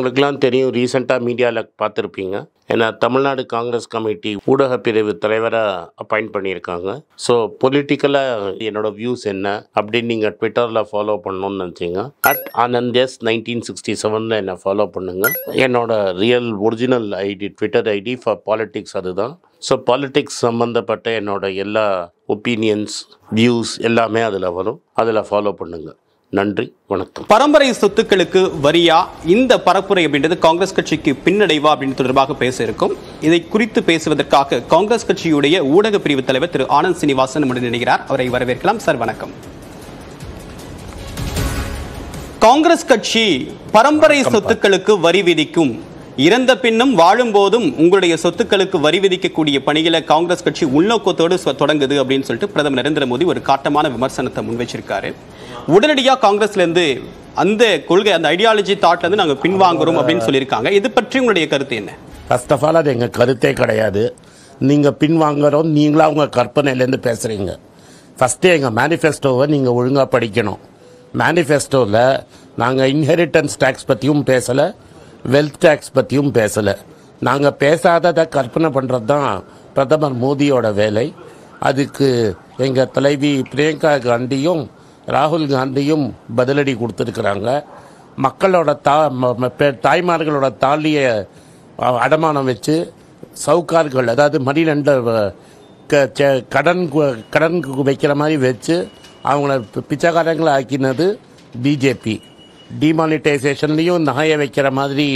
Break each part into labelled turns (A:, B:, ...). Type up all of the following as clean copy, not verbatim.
A: உங்களுக்கெல்லாம் தெரியும், ரீசெண்டாக மீடியாவில் பார்த்துருப்பீங்க. ஏன்னா தமிழ்நாடு காங்கிரஸ் கமிட்டி ஊடக பிரிவு தலைவராக அப்பாயிண்ட் பண்ணியிருக்காங்க. ஸோ பொலிட்டிக்கலாக என்னோட வியூஸ் என்ன அப்படின்னு நீங்கள் ட்விட்டரில் ஃபாலோ பண்ணணும்னு நினச்சிங்க, @AnandS1967 என்னை ஃபாலோ பண்ணுங்கள். என்னோட real original ID, Twitter ID for politics அதுதான். ஸோ பாலிட்டிக்ஸ் சம்மந்தப்பட்ட என்னோட எல்லா ஒப்பீனியன்ஸ், வியூஸ் எல்லாமே அதில் வரும். அதில் ஃபாலோ பண்ணுங்கள். நன்றி, வணக்கம்.
B: பரம்பரை சொத்துக்களுக்கு வரியா இந்த பரப்புரை அப்படின்றது காங்கிரஸ் கட்சிக்கு பின்னடைவா அப்படின்னு தொடர்பாக பேச இருக்கும். இதை குறித்து பேசுவதற்காக காங்கிரஸ் கட்சியுடைய ஊடக பிரிவு தலைவர் திரு ஆனந்த் சீனிவாசன் நம்முடன் இணைகிறார். அவரை வரவேற்கலாம். சார் வணக்கம். காங்கிரஸ் கட்சி பரம்பரை சொத்துக்களுக்கு வரி விதிக்கும், இறந்த பின்னும் வாழும் போதும் உங்களுடைய சொத்துக்களுக்கு வரி விதிக்கக்கூடிய பணிகளை காங்கிரஸ் கட்சி உள்நோக்கத்தோடு தொடங்குது அப்படின்னு சொல்லிட்டு பிரதமர் நரேந்திர மோடி ஒரு காட்டமான விமர்சனத்தை முன்வச்சிருக்காரு. உடனடியாக காங்கிரஸ்ல இருந்து அந்த கொள்கை, அந்த ஐடியாலஜி தாட்ல இருந்து நாங்க பின்வாங்குறோம் அப்படின்னு சொல்லியிருக்காங்க. இது பற்றி உங்களுடைய கருத்து என்ன?
A: ஃபர்ஸ்ட் ஆஃப் ஆல் அது எங்க கருத்தே கிடையாது. நீங்க பின்வாங்குறோம், நீங்களா உங்க கற்பனையிலேருந்து பேசுறீங்க. ஃபர்ஸ்டே எங்க மேனிஃபெஸ்டோவை நீங்க ஒழுங்கா படிக்கணும். மேனிஃபெஸ்டோவில் நாங்கள் இன்ஹெரிட்டன்ஸ் டேக்ஸ் பற்றியும் பேசலை, வெல்த் டேக்ஸ் பற்றியும் பேசலை. நாங்கள் பேசாததை கற்பனை பண்ணுறது தான் பிரதமர் மோடியோட வேலை. அதுக்கு எங்கள் தலைவி பிரியங்கா காந்தியும் ராகுல் காந்தியும் பதிலடி கொடுத்துருக்குறாங்க. மக்களோட தாய்மார்களோட தாலியை அடமானம் வச்சு சவுக்கார்கள், அதாவது மணிலண்டர் கடனுக்கு வைக்கிற மாதிரி வச்சு அவங்கள பிச்சைக்காரங்களை ஆக்கினது பிஜேபி. டிமானிட்டைசேஷன்லேயும் நகையை வைக்கிற மாதிரி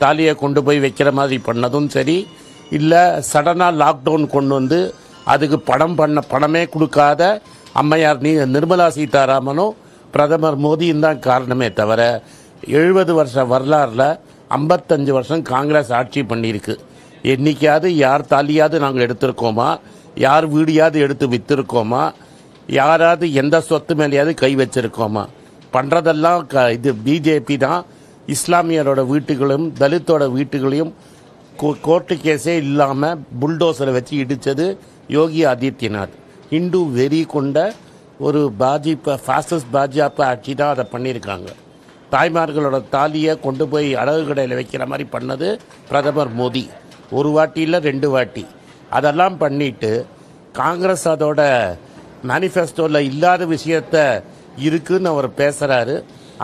A: தாலியை கொண்டு போய் வைக்கிற மாதிரி பண்ணதும் சரி, இல்லை சடனாக லாக்டவுன் கொண்டு வந்து அதுக்கு பணமே கொடுக்காத அம்மையார் நிர்மலா சீதாராமனும் பிரதமர் மோடியும் தான் காரணமே தவிர 70 வருஷ வரலாறில் 55 வருஷம் காங்கிரஸ் ஆட்சி பண்ணியிருக்கு. என்னைக்காவது யார் தாலியாவது நாங்கள் எடுத்திருக்கோமா? யார் வீடியாவது எடுத்து விற்றுருக்கோமா? யாராவது எந்த சொத்து மேலேயாவது கை வச்சிருக்கோமா? பண்ணுறதெல்லாம் இது பிஜேபி தான். இஸ்லாமியரோட வீட்டுகளையும் தலித்தோட வீட்டுகளையும் கோர்ட்டு கேஸே இல்லாமல் புல்டோசரை வச்சு இடித்தது யோகி ஆதித்யநாத். ஹிந்து வெறி கொண்ட ஒரு ஃபாசிஸ்ட் பாஜக ஆட்சி தான் அதை பண்ணியிருக்காங்க. தாய்மார்களோட தாலியை கொண்டு போய் அழகு கடையில் வைக்கிற மாதிரி பண்ணது பிரதமர் மோடி. ஒரு வாட்டி இல்லை 2 வாட்டி. அதெல்லாம் பண்ணிட்டு காங்கிரஸ் அதோட மேனிஃபெஸ்டோவில் இல்லாத விஷயத்த இருக்குன்னு அவர் பேசுகிறாரு.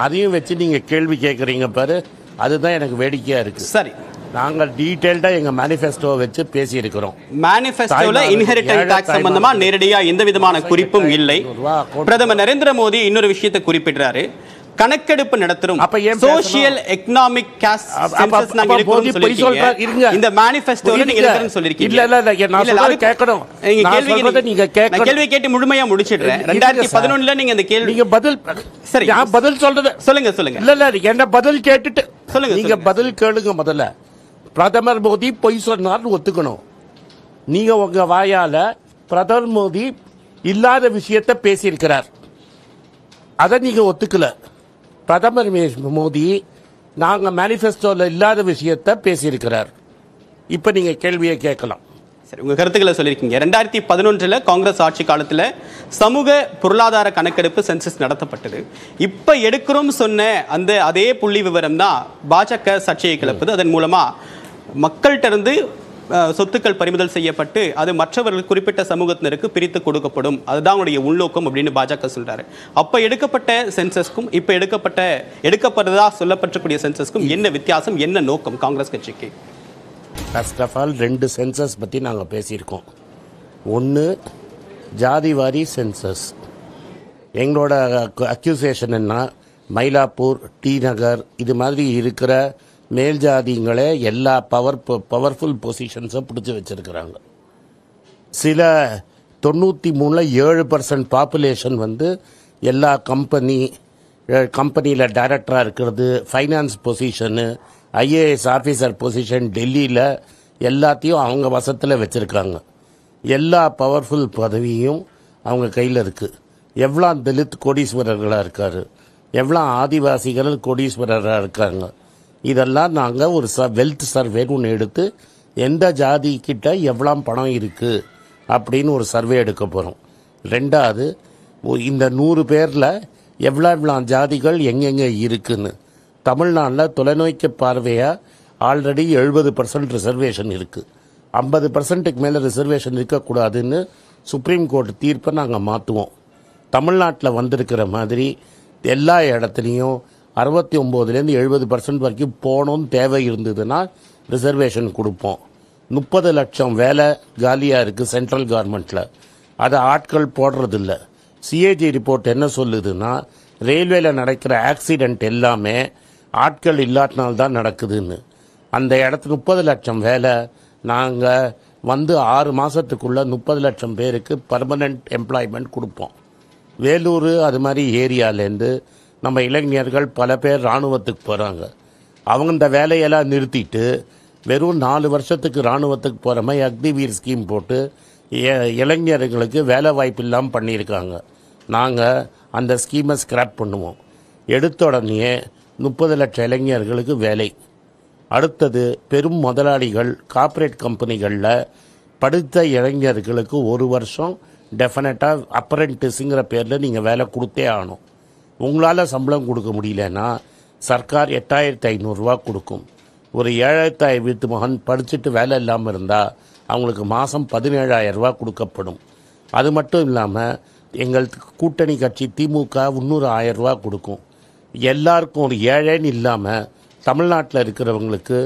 A: அதையும் வச்சு நீங்கள் கேள்வி கேட்குறீங்க பாரு, அதுதான் எனக்கு வேடிக்கையாக இருக்குது.
B: சரி,
A: நாங்கள் டீடைல்டா எங்க மேனிஃபெஸ்டோவை வச்சு பேசி இருக்கிறோம்.
B: மேனிஃபெஸ்டோல இன்ஹெரிட்டன்ஸ் டாக்ஸ் சம்பந்தமா நேரடியா எந்த விதமான குறிப்பும் இல்லை. பிரதமர் நரேந்திர மோடி இன்னொரு விஷயத்தை குறிப்பிடுறாரு, கணக்கெடுப்பு நடத்துறோம், சோஷியல் எகனாமிக் காஸ்ட் சென்சஸ் நாங்க எடுக்கிறோம் சொல்லிருக்கீங்க. இந்த மேனிஃபெஸ்டோல நீங்க எடுக்கிறேன்னு சொல்லிருக்கீங்க.
A: இல்ல நான் சொல்றது கேட்கணும்.
B: நீங்க கேள்வி கேட்டு முழுமையா முடிச்சிடுறேன். 2011ல நீங்க இந்த கேள்வி
A: நீங்க பதில் சரி பதில் சொல்றது சொல்லுங்க. இல்ல என்ன பதில் கேட்டுட்டு சொல்லுங்க. நீங்க பதில் கேளுங்க. முதல்ல பிரதமர் மோடி பொய் சொன்னார்னு ஒத்துக்கணும். நீங்க உங்க வாயால பிரதமர் மோடி இல்லாத விஷயத்தை பேசியிருக்கிறார், அதை நீங்க ஒத்துக்கல. பிரதமர் மோடி நாங்க மேனிஃபெஸ்டோல இல்லாத விஷயத்தை பேசியிருக்கிறார். இப்ப நீங்க கேள்வியை கேட்கலாம்.
B: சரி, உங்க கருத்துக்களை சொல்லியிருக்கீங்க. 2011ல் காங்கிரஸ் ஆட்சி காலத்தில் சமூக பொருளாதார கணக்கெடுப்பு சென்சஸ் நடத்தப்பட்டது. இப்ப எடுக்கிறோம் சொன்ன அதே புள்ளி விவரம் தான் பாஜக சர்ச்சையை கிளப்புது. அதன் மூலமா மக்கள்கிட்ட இருந்து சொத்துக்கள் பறிமுதல் செய்யப்பட்டு அது மற்றவர்கள் குறிப்பிட்ட சமூகத்தினருக்கு பிரித்து கொடுக்கப்படும். அதுதான் அவங்களுடைய உள்நோக்கம் அப்படின்னு பாஜக சொல்றாரு. அப்ப எடுக்கப்பட்ட சென்சஸ்க்கும் இப்ப எடுக்கப்படுறதா சொல்லப்பட்டக்கூடிய சென்சஸ்க்கும் என்ன வித்தியாசம், என்ன நோக்கம் காங்கிரஸ் கட்சிக்கு?
A: ஃபர்ஸ்ட் ஆஃப் ஆல் 2 சென்சஸ் பற்றி நாங்கள் பேசியிருக்கோம். ஒன்று ஜாதிவாரி சென்சஸ். எங்களோட அக்யூசேஷன் என்ன, மயிலாப்பூர், டி நகர் இது மாதிரி இருக்கிற மேல் ஜாதிங்களே எல்லா பவர்ஃபுல் பொசிஷன்ஸை பிடிச்சி வச்சிருக்கிறாங்க. சில 93ல் 7% பாப்புலேஷன் வந்து எல்லா கம்பெனியில் டைரக்டராக இருக்கிறது, finance position, IAS officer position டெல்லியில் எல்லாத்தையும் அவங்க வசத்தில் வச்சுருக்காங்க. எல்லா பவர்ஃபுல் பதவியும் அவங்க கையில் இருக்குது. எவ்வளோ தலித் கோடீஸ்வரர்களாக இருக்கார், எவ்வளோ ஆதிவாசிகள் கோடீஸ்வரராக இருக்காங்க. இதெல்லாம் நாங்கள் ஒரு வெல்த் சர்வேன்னு ஒன்று எடுத்து எந்த ஜாதி கிட்ட எவ்வளோ பணம் இருக்குது அப்படின்னு ஒரு சர்வே எடுக்க போகிறோம். 2வது இந்த 100 பேரில் எவ்வளோ ஜாதிகள் எங்கெங்கே இருக்குன்னு தமிழ்நாட்டில் தொலைநோக்கி பார்வையாக ஆல்ரெடி 70% ரிசர்வேஷன் இருக்குது. 50%க்கு மேலே ரிசர்வேஷன் இருக்கக்கூடாதுன்னு சுப்ரீம் கோர்ட் தீர்ப்பை நாங்கள் மாற்றுவோம். தமிழ்நாட்டில் வந்திருக்கிற மாதிரி எல்லா இடத்துலையும் 69லேருந்து 70% வரைக்கும் போகணும்னு தேவை இருந்ததுன்னா ரிசர்வேஷன் கொடுப்போம். 30 லட்சம் வேலை காலியாக இருக்குது சென்ட்ரல் கவர்மெண்ட்டில், அதை ஆட்கள் போடுறதில்ல. சிஏஜி ரிப்போர்ட் என்ன சொல்லுதுன்னா ரயில்வேல நடக்கிற ஆக்சிடெண்ட் எல்லாமே ஆட்கள் இல்லாட்டினால்தான் நடக்குதுன்னு. அந்த இடத்துல 30 லட்சம் வேலை நாங்கள் 6 மாதத்துக்குள்ளே 30 லட்சம் பேருக்கு பர்மனெண்ட் எம்ப்ளாய்மெண்ட் கொடுப்போம். வேலூர் அது மாதிரி ஏரியாலேருந்து நம்ம இளைஞர்கள் பல பேர் இராணுவத்துக்கு போகிறாங்க. அவங்க இந்த வேலையெல்லாம் நிறுத்திட்டு வெறும் 4 வருஷத்துக்கு இராணுவத்துக்கு போகிற மாதிரி அக்னிவீர் ஸ்கீம் போட்டு இளைஞர்களுக்கு வேலை வாய்ப்பு இல்லாமல் பண்ணியிருக்காங்க. நாங்கள் அந்த ஸ்கீமை ஸ்கிராப் பண்ணுவோம். எடுத்த உடனே 30 லட்சம் இளைஞர்களுக்கு வேலை. அடுத்தது பெரும் முதலாளிகள் கார்ப்பரேட் கம்பெனிகளில் படித்த இளைஞர்களுக்கு 1 வருஷம் டெஃபினட்டாக அப்ரெண்டிஸுங்கிற பேரில் நீங்கள் வேலை கொடுத்தே ஆகணும். உங்களால் சம்பளம் கொடுக்க முடியலன்னா சர்க்கார் 8500 ரூபா கொடுக்கும். ஒரு 7000 வீட்டு மகன் படிச்சுட்டு வேலை இல்லாமல் இருந்தால் அவங்களுக்கு மாதம் 17000 ரூபா கொடுக்கப்படும். அது மட்டும் இல்லாமல் எங்கள் கூட்டணி கட்சி திமுக 1000 ரூபா கொடுக்கும். எல்லாருக்கும் ஒரு ஏழைன்னு இல்லாமல் தமிழ்நாட்டில் இருக்கிறவங்களுக்கு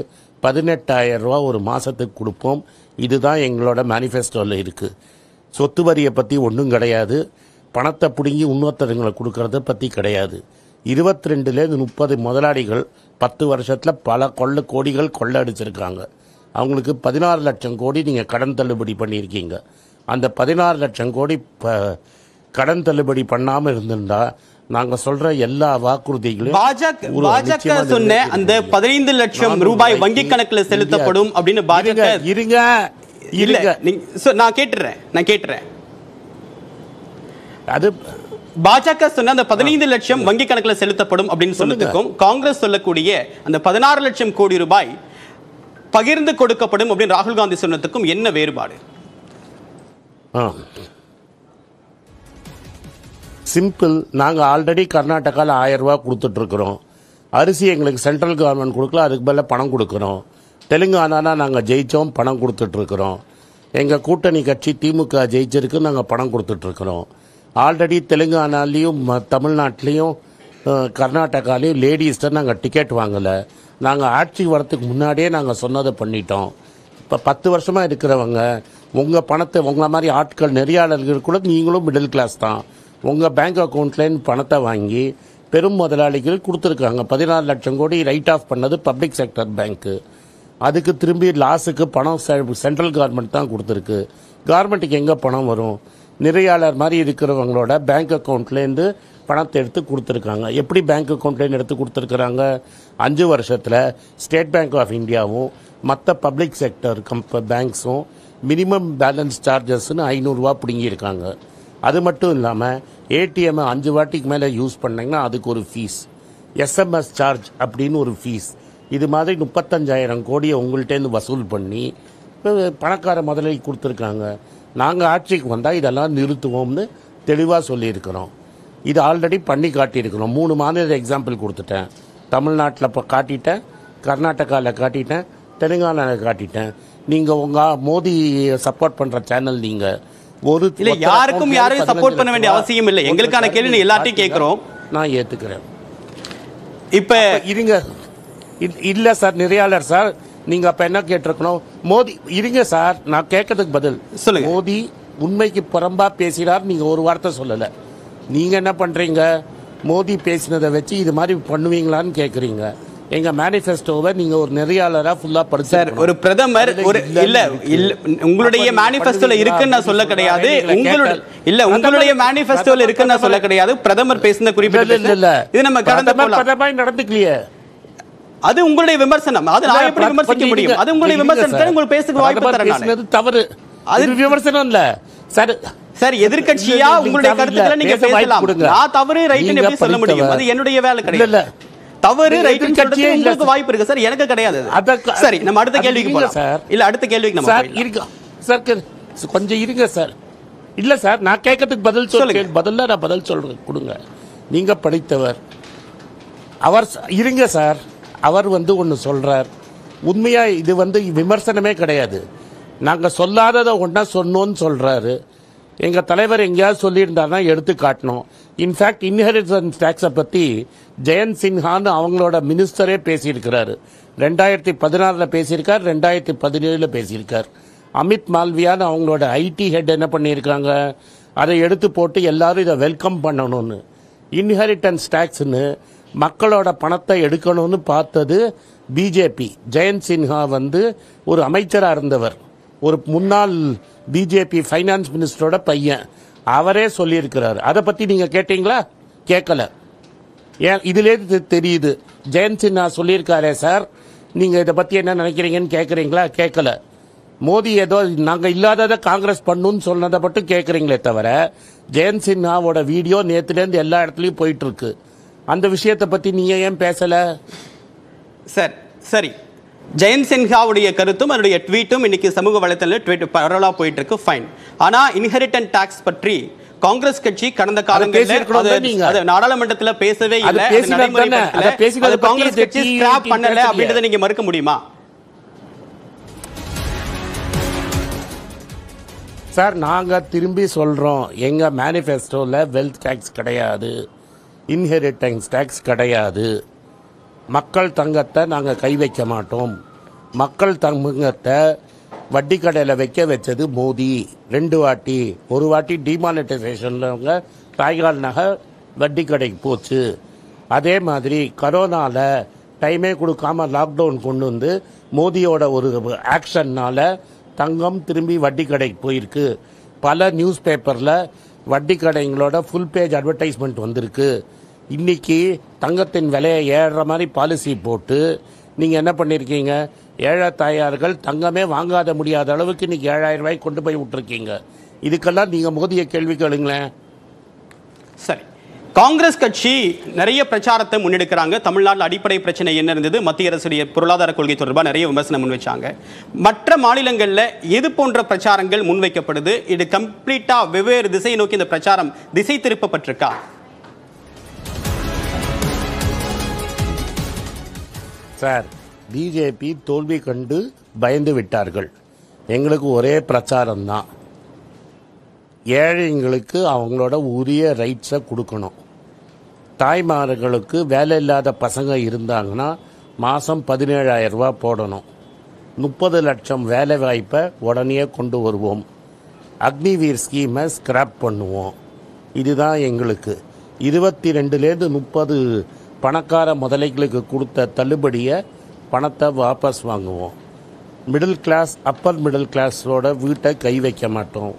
A: 18000 ரூபா ஒரு மாதத்துக்கு கொடுப்போம். இதுதான் எங்களோட மேனிஃபெஸ்டோவில் இருக்குது. சொத்து வரியை பற்றி ஒன்றும் கிடையாது. பணத்தை பிடுங்கி இன்னொருத்தருங்களை கொடுக்கறத பற்றி கிடையாது. 22லேருந்து 30 முதலாளிகள் 10 வருஷத்தில் பல கோடிகள் கொள்ளை அடிச்சிருக்காங்க. அவங்களுக்கு 16 லட்சம் கோடி நீங்கள் கடன் தள்ளுபடி பண்ணியிருக்கீங்க. அந்த 16 லட்சம் கோடி கடன் தள்ளுபடி பண்ணாமல் இருந்திருந்தா நாங்கள் சொல்ற எல்லா வாக்குறுதிகளையும்
B: பாஜக சொன்ன அந்த 15 லட்சம் ரூபாய் வங்கி கணக்கில் செலுத்தப்படும் அப்படின்னு பாஜக
A: இருங்க
B: நான் கேட்டுறேன்.
A: அது
B: பாஜக சொன்ன அந்த 15 லட்சம் வங்கி கணக்கில் செலுத்தப்படும் அப்படின்னு சொன்னதுக்கும் காங்கிரஸ் சொல்லக்கூடிய அந்த 16 லட்சம் கோடி ரூபாய் பகிர்ந்து கொடுக்கப்படும் அப்படின்னு ராகுல் காந்தி சொன்னதுக்கும் என்ன வேறுபாடு?
A: சிம்பிள். நாங்கள் ஆல்ரெடி கர்நாடகாவில் 1000 ரூபா கொடுத்துட்ருக்குறோம். அரிசி எங்களுக்கு சென்ட்ரல் கவர்மெண்ட் கொடுக்கல, அதுக்கு மேலே பணம் கொடுக்குறோம். தெலுங்கானானா நாங்கள் ஜெயித்தோம், பணம் கொடுத்துட்ருக்குறோம். எங்கள் கூட்டணி கட்சி திமுக ஜெயிச்சிருக்கு, நாங்கள் பணம் கொடுத்துட்ருக்குறோம். ஆல்ரெடி தெலுங்கானாலேயும் தமிழ்நாட்டிலையும் கர்நாடகாலையும் லேடிஸ்ட்டை நாங்கள் டிக்கெட் வாங்கலை. நாங்கள் ஆட்சி வரத்துக்கு முன்னாடியே நாங்கள் சொன்னதை பண்ணிட்டோம். இப்போ 10 வருஷமாக இருக்கிறவங்க உங்கள் பணத்தை உங்களை மாதிரி ஆட்கள் நெறியாளர்கள் கூட நீங்களும் மிடில் கிளாஸ் தான். உங்கள் பேங்க் அக்கௌண்ட்லேருந்து பணத்தை வாங்கி பெரும் முதலாளிகள் கொடுத்துருக்காங்க. 14 லட்சம் கோடி ரைட் ஆஃப் பண்ணது பப்ளிக் செக்டர் பேங்க்கு. அதுக்கு திரும்பி லாஸுக்கு பணம் சென்ட்ரல் கவர்மெண்ட் தான் கொடுத்துருக்கு. கவர்மெண்ட்டுக்கு எங்கே பணம் வரும்? நிறையாளர் மாதிரி இருக்கிறவங்களோட பேங்க் அக்கௌண்ட்லேருந்து பணத்தை எடுத்து கொடுத்துருக்காங்க. எப்படி பேங்க் அக்கௌண்ட்லேருந்து எடுத்து கொடுத்துருக்குறாங்க? 5 வருஷத்தில் ஸ்டேட் பேங்க் ஆஃப் இந்தியாவும் மற்ற பப்ளிக் செக்டர் பேங்க்ஸும் மினிமம் பேலன்ஸ் சார்ஜஸ்ன்னு 500 ரூபா பிடுங்கியிருக்காங்க. அது மட்டும் இல்லாமல் ஏடிஎம்மை 5 வாட்டிக்கு மேலே யூஸ் பண்ணிங்கன்னா அதுக்கு ஒரு ஃபீஸ், எஸ்எம்எஸ் சார்ஜ் அப்படின்னு ஒரு ஃபீஸ். இது மாதிரி 35,000 கோடியை உங்கள்கிட்டேருந்து வசூல் பண்ணி பணக்கார முதலாளி கொடுத்துருக்காங்க. நாங்கள் ஆட்சிக்கு வந்தால் இதெல்லாம் நிறுத்துவோம்னு தெளிவாக சொல்லியிருக்கிறோம். இது ஆல்ரெடி பண்ணி காட்டியிருக்கிறோம். 3 மாநில எக்ஸாம்பிள் கொடுத்துட்டேன். தமிழ்நாட்டில் இப்போ காட்டிட்டேன், கர்நாடகாவில் காட்டிட்டேன், தெலுங்கானாவில் காட்டிட்டேன். நீங்கள் உங்கள் மோடி சப்போர்ட் பண்ணுற சேனல் நீங்கள்
B: இல்ல யாருக்கும் யாரையும் சப்போர்ட் பண்ண வேண்டிய அவசியம் இல்லை. எங்களுக்கான கேள்வி எல்லாத்தையும் கேட்கிறோம்.
A: நான் ஏத்துக்கிறேன்.
B: இப்ப
A: இருங்க, இல்ல சார் நெறியாளர் சார், நீங்க அப்ப என்ன கேட்டிருக்கணும்? மோடி இருங்க சார், நான் கேட்கறதுக்கு பதில்
B: சொல்லுங்க.
A: மோடி உண்மைக்கு புறம்பா பேசினார், நீங்க ஒரு வார்த்தை சொல்லல. நீங்க என்ன பண்றீங்க? மோடி பேசினதை வச்சு இது மாதிரி பண்ணுவீங்களான்னு கேட்குறீங்க. எங்க மேனிஃபெஸ்டோவை நீங்க ஒரு நெறியாளரா ஃபுல்லா படிச்சு
B: சார், ஒரு பிரதமர் ஒரு இல்ல உங்களுடைய மேனிஃபெஸ்டோல இருக்குன்னு நான் சொல்ல கிடையாது. உங்களுடைய மேனிஃபெஸ்டோல இருக்குன்னு நான் சொல்ல கிடையாது. பிரதமர் பேசின குறிப்பிட்ட
A: இல்ல
B: இது நம்ம கடந்த
A: நடந்துக்கலையே.
B: அது உங்களுடைய விமர்சனம். அது நான் எப்படி விமர்சிக்க முடியும்? அது உங்களுடைய விமர்சனத்தை உங்களுக்கு பேசுறதுக்கு வாய்ப்பு தரேன்.
A: பேசுனது தவறு. அது விமர்சனம் இல்ல சார்.
B: சார், எதிர்க்கட்சியா உங்களுடைய கருத்துக்களை நீங்க பேசலாம். நான் தவறு ரைட்னு எப்படி சொல்ல முடியும்? அது என்னுடைய வேலை கிடையாது. தவறு ரைட்னு சொல்றதுக்கு உங்களுக்கு வாய்ப்பு இருக்கு சார், எனக்கு கிடையாது. சரி, நம்ம அடுத்த கேள்விக்கு போலாம் சார். இல்ல அடுத்த கேள்விக்கு நம்ம
A: சார் இருங்க சார், கொஞ்சம் இருங்க சார். இல்ல சார், நான் கேட்கறதுக்கு பதில் சொல்லுங்க. பதிலா நான் பதில் சொல்றேன், கொடுங்க. நீங்க படித்தவர், அவர் இருங்க சார், அவர் ஒன்று சொல்றார். உண்மையா இது விமர்சனமே கிடையாது. நாங்கள் சொல்லாததை ஒன்றா சொன்னோன்னு சொல்றாரு. எங்கள் தலைவர் எங்கேயாவது சொல்லியிருந்தாருன்னா எடுத்து காட்டணும். இன்ஃபேக்ட் இன்ஹெரிட்டன்ஸ் டேக்ஸை பற்றி ஜெயந்த் சின்ஹான்னு அவங்களோட மினிஸ்டரே பேசியிருக்கிறாரு. 2016 பேசியிருக்கார், 2017 பேசியிருக்கார். அமித் மால்வியான்னு அவங்களோட ஐடி ஹெட் என்ன பண்ணியிருக்காங்க, அதை எடுத்து போட்டு எல்லாரும் இதை வெல்கம் பண்ணணும்னு. இன்ஹெரிட்டன்ஸ் டேக்ஸ்னு மக்களோட பணத்தை எடுக்கணும்னு பார்த்தது பிஜேபி. ஜெயந்த் சின்ஹா ஒரு அமைச்சராக இருந்தவர், ஒரு முன்னாள் பிஜேபி ஃபைனான்ஸ் மினிஸ்டரோட பையன். அவரே சொல்லியிருக்கிறார். அதை பற்றி நீங்கள் கேட்டீங்களா? கேட்கல. ஏன் இதிலே தெரியுது. ஜெயந்த் சின்ஹா சொல்லியிருக்காரே சார், நீங்கள் இதை பற்றி என்ன நினைக்கிறீங்கன்னு கேட்குறீங்களா? கேட்கல. மோடி ஏதோ நாங்கள் இல்லாததை காங்கிரஸ் பண்ணுன்னு சொன்னதை மட்டும் கேட்குறீங்களே தவிர, ஜெயந்த் சின்ஹாவோட வீடியோ நேற்றுலேருந்து எல்லா இடத்துலையும் போயிட்டு இருக்கு. அந்த விஷயத்தை பற்றி நீங்கள் ஏன் பேசலை?
B: சார் சரி, ஜெயந்த் சின்ஹாவுடைய கருத்தும் அவருடைய ட்வீட்டும் இன்னைக்கு சமூக வலைத்தளத்தில் ட்வீட் பரவலாக போயிட்டு இருக்கு, ஃபைன். ஆனா இன்ஹெரிட்டன்ட் டாக்ஸ் பற்றி காங்கிரஸ் கட்சி கடந்த காலங்களில் நாடாளுமன்றத்தில் பேசவே இல்லை, காங்கிரஸ் கட்சி ஸ்கிராப் பண்ணல அப்படின்றத நீங்க மறுக்க முடியுமா?
A: சார், நாங்கள் திரும்பி சொல்கிறோம், எங்கள் மேனிஃபெஸ்டோவில் வெல்த் டேக்ஸ் கிடையாது, இன்ஹெரிட்டன்ஸ் டேக்ஸ் கிடையாது. மக்கள் தங்கத்தை நாங்கள் கை வைக்க மாட்டோம். மக்கள் தங்கத்தை வட்டி கடையில் வைக்க வச்சது மோடி 2 வாட்டி. ஒரு வாட்டி டிமானிட்டைசேஷனில் தாய்கால் நகை வட்டி கடைக்கு போச்சு. அதே மாதிரி கரோனாவில் டைமே கொடுக்காம லாக்டவுன் கொண்டு மோடியோட ஒரு ஆக்ஷன்னால் தங்கம் திரும்பி வட்டி கடைக்கு போயிருக்கு. பல நியூஸ் பேப்பரில் வட்டி கடைங்களோட ஃபுல் பேஜ் அட்வர்டைஸ்மெண்ட் வந்திருக்கு. இன்னைக்கு தங்கத்தின் விலையை ஏறுற மாதிரி பாலிசி போட்டு நீங்கள் என்ன பண்ணியிருக்கீங்க, ஏழை தாயார்கள் தங்கமே வாங்காத முடியாத அளவுக்கு இன்னைக்கு 7000 ரூபாய்க்கு கொண்டு போய் விட்டுருக்கீங்க. இதுக்கெல்லாம் நீங்கள் மோதிய கேள்வி கேளுங்களேன்.
B: சரி, காங்கிரஸ் கட்சி நிறைய பிரச்சாரத்தை முன்னெடுக்கிறாங்க. தமிழ்நாட்டில் அடிப்படை பிரச்சனை என்ன இருந்தது, மத்திய அரசுடைய பொருளாதார கொள்கை தொடர்பாக நிறைய விமர்சனம் முன்வைச்சாங்க. மற்ற மாநிலங்களில் எது போன்ற பிரச்சாரங்கள் முன்வைக்கப்படுது? இது கம்ப்ளீட்டா வெவ்வேறு திசையை நோக்கி இந்த பிரச்சாரம் திசை திருப்பப்பட்டிருக்கா?
A: சார், பிஜேபி தோல்வி கண்டு பயந்து விட்டார்கள். எங்களுக்கு ஒரே பிரச்சாரம் தான், ஏழைங்களுக்கு அவங்களோட உரிய ரைட்ஸை கொடுக்கணும். தாய்மார்களுக்கு வேலை இல்லாத பசங்க இருந்தாங்கன்னா மாதம் 17,000 ரூபா போடணும். 30 லட்சம் வேலை வாய்ப்பை உடனே கொண்டு வருவோம். அக்னிவீர் ஸ்கீமை ஸ்கிராப் பண்ணுவோம். இதுதான் எங்களுக்கு 22லேருந்து 30 பணக்கார முதலைகளுக்கு கொடுத்த தள்ளுபடியை பணத்தை வாபஸ் வாங்குவோம். மிடில் கிளாஸ், அப்பர் மிடில் கிளாஸோட வீட்டை கை வைக்க மாட்டோம்.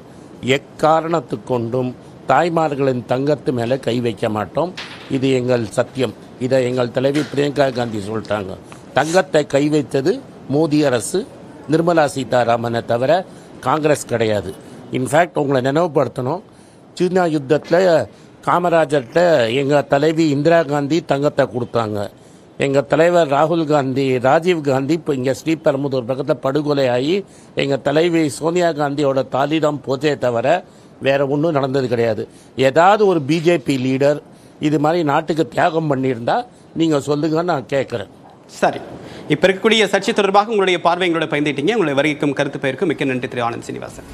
A: எக்காரணத்து கொண்டும் தாய்மார்களின் தங்கத்து மேலே கை வைக்க மாட்டோம். இது எங்கள் சத்தியம். இதை எங்கள் தலைவி பிரியங்கா காந்தி சொல்லிட்டாங்க. தங்கத்தை கை வைத்தது மோடி அரசு, நிர்மலா சீதாராமனை தவிர காங்கிரஸ் கிடையாது. இன்ஃபேக்ட் உங்களை நினைவுபடுத்தணும், சீனா யுத்தத்தில் காமராஜர்கிட்ட எங்கள் தலைவி இந்திரா காந்தி தங்கத்தை கொடுத்தாங்க. எங்கள் தலைவர் ராஜீவ் காந்தி இப்போ இங்கே ஸ்ரீபெரும்புதூர் பக்கத்தில் படுகொலை ஆகி எங்கள் தலைவி சோனியா காந்தியோட தாலி தான் போச்சே தவிர வேற ஒன்றும் நடந்தது கிடையாது. ஏதாவது ஒரு பிஜேபி லீடர் இது மாதிரி நாட்டுக்கு தியாகம் பண்ணியிருந்தா நீங்கள் சொல்லுங்க, நான் கேட்குறேன்.
B: சரி, இப்போ இருக்கக்கூடிய சர்ச்சை தொடர்பாக உங்களுடைய பார்வை எங்களோட பயந்துட்டீங்க. உங்களுடைய வருகைக்கும் கருத்து பெயருக்கும் மிக்க நன்றி திரு ஆனந்த் சீனிவாசன்.